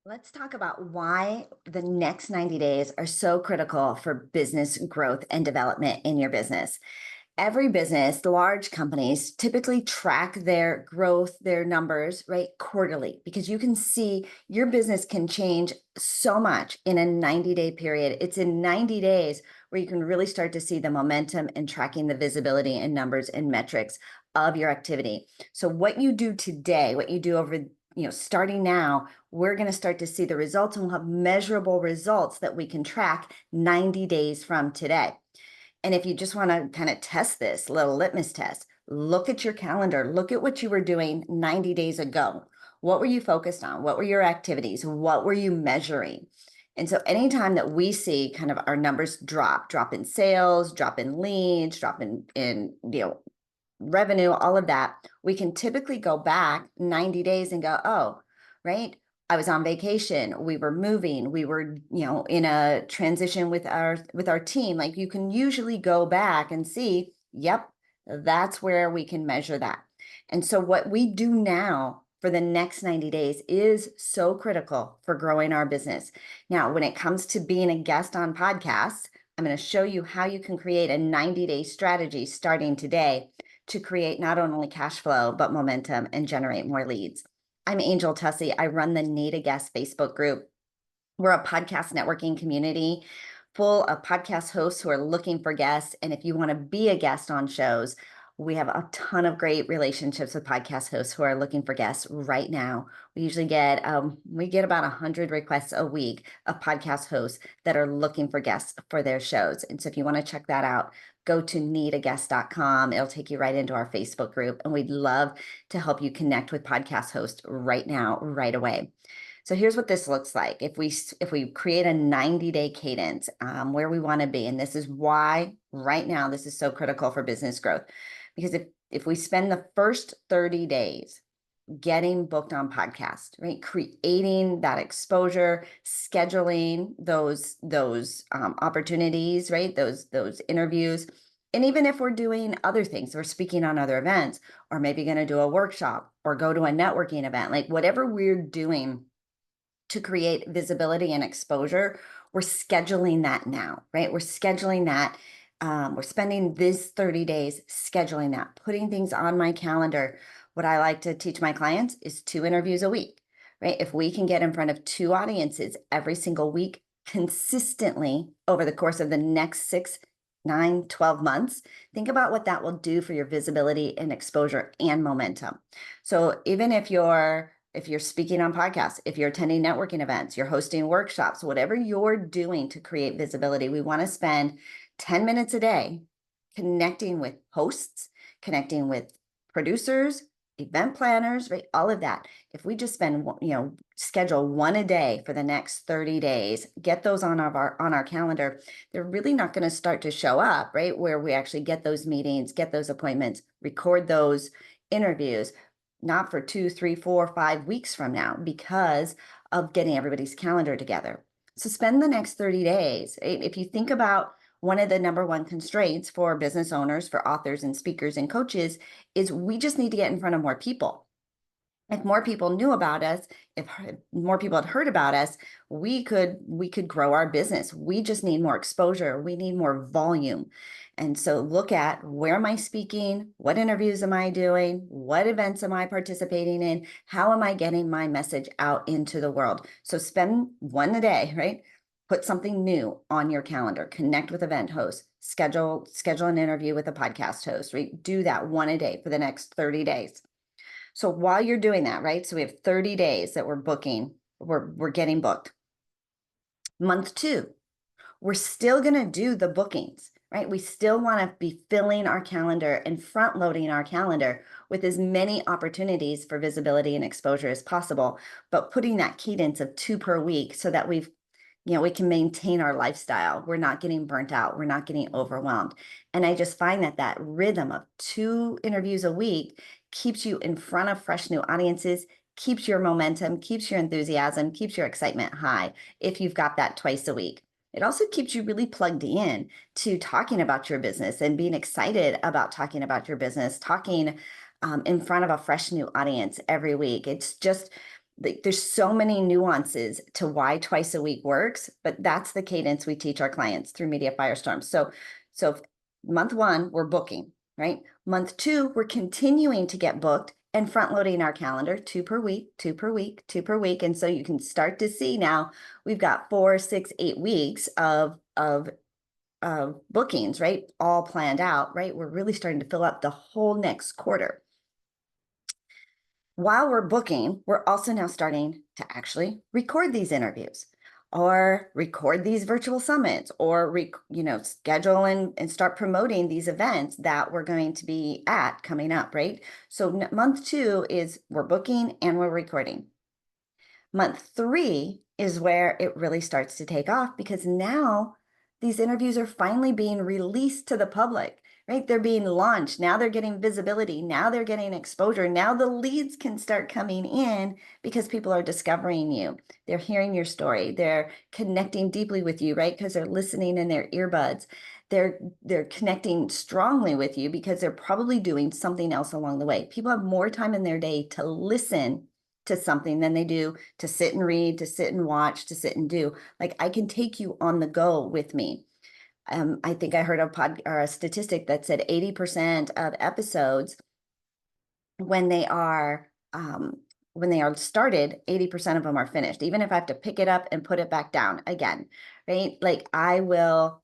Let's talk about why the next 90 days are so critical for business growth and development in your business. Every business, the large companies typically track their growth, their numbers, right, quarterly, because you can see your business can change so much in a 90-day period. It's in 90 days where you can really start to see the momentum and tracking the visibility and numbers and metrics of your activity. So what you do today, what you do over starting now, we're going to start to see the results, and we'll have measurable results that we can track 90 days from today. And if you just want to kind of test this little litmus test, look at your calendar, look at what you were doing 90 days ago. What were you focused on? What were your activities? What were you measuring? And so anytime that we see kind of our numbers drop in sales, drop in leads, drop in revenue, all of that, we can typically go back 90 days and go, oh, right, I was on vacation, we were moving, we were, in a transition with our team. Like, you can usually go back and see, yep, that's where we can measure that. And so what we do now for the next 90 days is so critical for growing our business. Now, when it comes to being a guest on podcasts, I'm going to show you how you can create a 90-day strategy starting today to create not only cash flow, but momentum and generate more leads. I'm Angel Tuccy. I run the Need a Guest Facebook group. We're a podcast networking community full of podcast hosts who are looking for guests. And if you want to be a guest on shows, we have a ton of great relationships with podcast hosts who are looking for guests right now. We usually get about 100 requests a week of podcast hosts that are looking for guests for their shows. And so if you want to check that out, go to needaguest.com. It'll take you right into our Facebook group, and we'd love to help you connect with podcast hosts right now, right away. So here's what this looks like. If we create a 90-day cadence where we want to be, and this is why right now this is so critical for business growth, because if we spend the first 30 days getting booked on podcast, right, creating that exposure, scheduling those opportunities, right, those interviews. And even if we're doing other things, we're speaking on other events, or maybe going to do a workshop or go to a networking event, like whatever we're doing to create visibility and exposure, we're scheduling that now, right? We're scheduling that. We're spending this 30 days scheduling that, putting things on my calendar. What I like to teach my clients is 2 interviews a week, right? If we can get in front of 2 audiences every single week consistently over the course of the next 6, 9, 12 months, think about what that will do for your visibility and exposure and momentum. So even if you're speaking on podcasts, if you're attending networking events, you're hosting workshops, whatever you're doing to create visibility, we want to spend 10 minutes a day connecting with hosts, connecting with producers, event planners, right? All of that. If we just spend, schedule 1 a day for the next 30 days, get those on our calendar, they're really not going to start to show up, right? Where we actually get those meetings, get those appointments, record those interviews, not for 2, 3, 4, 5 weeks from now, because of getting everybody's calendar together. So spend the next 30 days. If you think about one of the number one constraints for business owners, for authors and speakers and coaches, is we just need to get in front of more people. If more people knew about us, if more people had heard about us, we could grow our business. We just need more exposure. We need more volume. And so look at, where am I speaking? What interviews am I doing? What events am I participating in? How am I getting my message out into the world? So spend 1 a day, right? Put something new on your calendar, connect with event hosts, schedule an interview with a podcast host, right? Do that 1 a day for the next 30 days. So while you're doing that, right? So we have 30 days that we're booking, we're getting booked. Month 2, we're still going to do the bookings, right? We still want to be filling our calendar and front loading our calendar with as many opportunities for visibility and exposure as possible, but putting that cadence of 2 per week so that we can maintain our lifestyle. We're not getting burnt out. We're not getting overwhelmed. And I just find that rhythm of 2 interviews a week keeps you in front of fresh new audiences, keeps your momentum, keeps your enthusiasm, keeps your excitement high if you've got that twice a week. It also keeps you really plugged in to talking about your business and being excited about talking about your business, talking in front of a fresh new audience every week. It's just, there's so many nuances to why twice a week works, but that's the cadence we teach our clients through Media Firestorm. So month one, we're booking, right? Month two, we're continuing to get booked and front loading our calendar, 2 per week, 2 per week, 2 per week. And so you can start to see now we've got 4, 6, 8 weeks of bookings, right? All planned out, right? We're really starting to fill up the whole next quarter. While we're booking, we're also now starting to actually record these interviews or record these virtual summits or, schedule and start promoting these events that we're going to be at coming up, right? So month two is we're booking and we're recording. Month three is where it really starts to take off because now these interviews are finally being released to the public, right? They're being launched. Now they're getting visibility. Now they're getting exposure. Now the leads can start coming in because people are discovering you. They're hearing your story. They're connecting deeply with you, right? Because they're listening in their earbuds. They're connecting strongly with you because they're probably doing something else along the way. People have more time in their day to listen to something than they do to sit and read, to sit and watch, to sit and do. Like I can take you on the go with me. I think I heard a statistic that said 80% of episodes when they are started, 80% of them are finished. Even if I have to pick it up and put it back down again, right? Like I will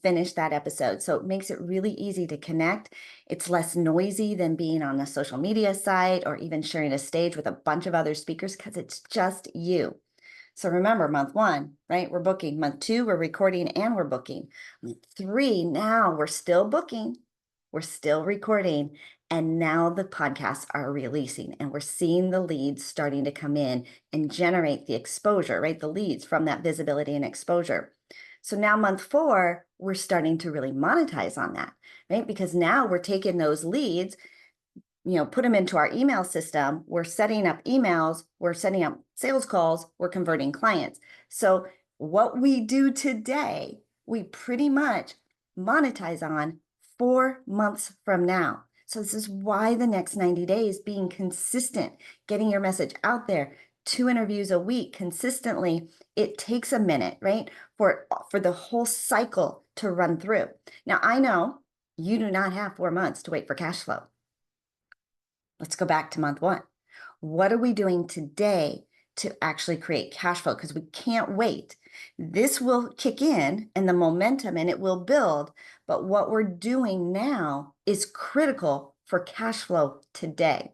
finish that episode. So it makes it really easy to connect. It's less noisy than being on a social media site or even sharing a stage with a bunch of other speakers because it's just you. So remember, month one, right? We're booking. Month two, we're recording and we're booking. Month three, now we're still booking. We're still recording. And now the podcasts are releasing and we're seeing the leads starting to come in and generate the exposure, right? The leads from that visibility and exposure. So now month four, we're starting to really monetize on that, right? Because now we're taking those leads, put them into our email system. We're setting up emails. We're setting up sales calls. We're converting clients. So what we do today, we pretty much monetize on 4 months from now. So this is why the next 90 days being consistent, getting your message out there, 2 interviews a week consistently, it takes a minute, right? For the whole cycle to run through. Now, I know you do not have 4 months to wait for cash flow. Let's go back to month one. What are we doing today to actually create cash flow? Because we can't wait. This will kick in and the momentum and it will build. But what we're doing now is critical for cash flow today.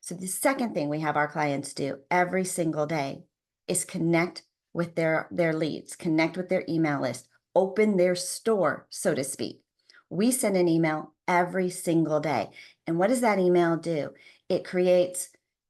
So the second thing we have our clients do every single day is connect with their leads, connect with their email list, open their store, so to speak. We send an email every single day. And what does that email do? It creates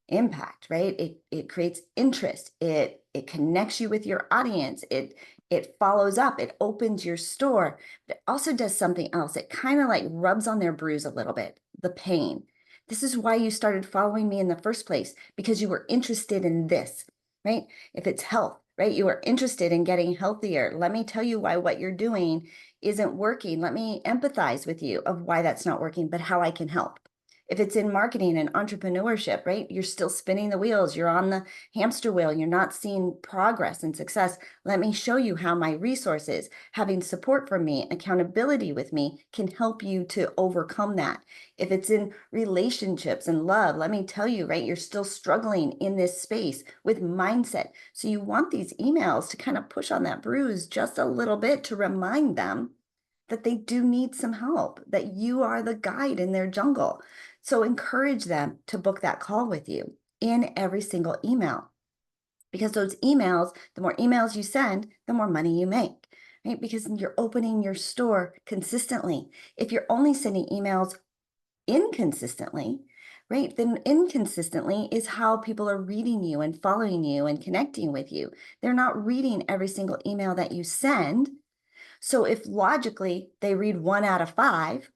impact, right? It creates interest. It connects you with your audience. It follows up. It opens your store. But it also does something else. It kind of like rubs on their bruise a little bit, the pain. This is why you started following me in the first place, because you were interested in this, right? If it's health, right? You are interested in getting healthier. Let me tell you why what you're doing isn't working. Let me empathize with you of why that's not working, but how I can help. If it's in marketing and entrepreneurship, right? You're still spinning the wheels. You're on the hamster wheel. You're not seeing progress and success. Let me show you how my resources, having support from me, accountability with me can help you to overcome that. If it's in relationships and love, let me tell you, right? You're still struggling in this space with mindset. So you want these emails to kind of push on that bruise just a little bit to remind them that they do need some help, that you are the guide in their jungle. So encourage them to book that call with you in every single email. Because those emails, the more emails you send, the more money you make, right? Because you're opening your store consistently. If you're only sending emails inconsistently, right, then inconsistently is how people are reading you and following you and connecting with you. They're not reading every single email that you send. So if logically they read 1 out of 5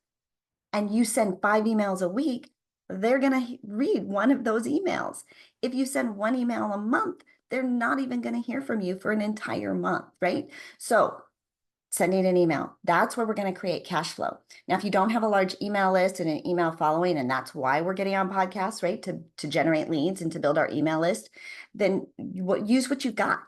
and you send 5 emails a week, they're going to read one of those emails. If you send 1 email a month, they're not even going to hear from you for an entire month, right? So sending an email. That's where we're going to create cash flow. Now, if you don't have a large email list and an email following, and that's why we're getting on podcasts, right? To generate leads and to build our email list, then use what you've got.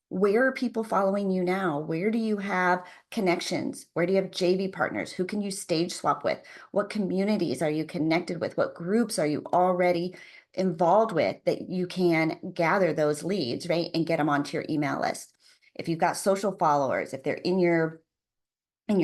Where are people following you now? Where do you have connections? Where do you have JV partners? Who can you stage swap with? What communities are you connected with? What groups are you already involved with that you can gather those leads, right? And get them onto your email list. If you've got social followers, if they're in your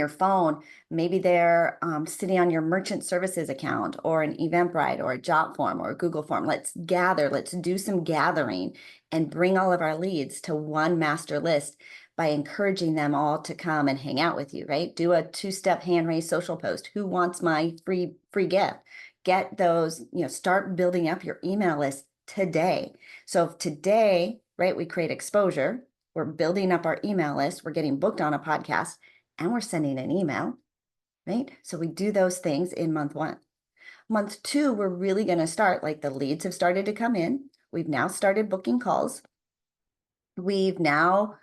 phone, maybe they're sitting on your merchant services account or an Eventbrite or a Jot form or a Google form. Let's do some gathering and bring all of our leads to one master list by encouraging them all to come and hang out with you, right? Do a 2-step hand raise social post. Who wants my free gift? Get those, start building up your email list today. So if today, right, we create exposure, we're building up our email list, we're getting booked on a podcast, and we're sending an email, right? So we do those things in month 1. Month 2, we're really going to start, like the leads have started to come in. We've now started booking calls. We've now,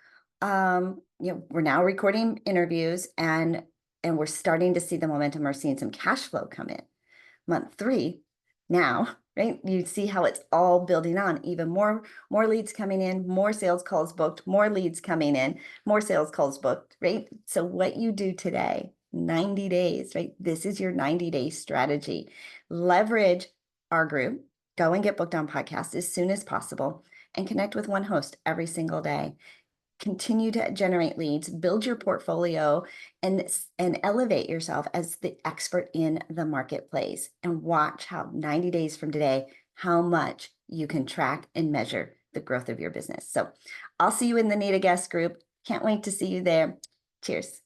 we're now recording interviews and we're starting to see the momentum. We're seeing some cash flow come in. Month 3, now, right? You see how it's all building on, even more leads coming in, more sales calls booked, more leads coming in, more sales calls booked, right? So what you do today, 90 days, right? This is your 90-day strategy. Leverage our group, go and get booked on podcasts as soon as possible and connect with one host every single day. Continue to generate leads, build your portfolio, and elevate yourself as the expert in the marketplace, and watch how 90 days from today, how much you can track and measure the growth of your business. So I'll see you in the Need a Guest group. Can't wait to see you there. Cheers.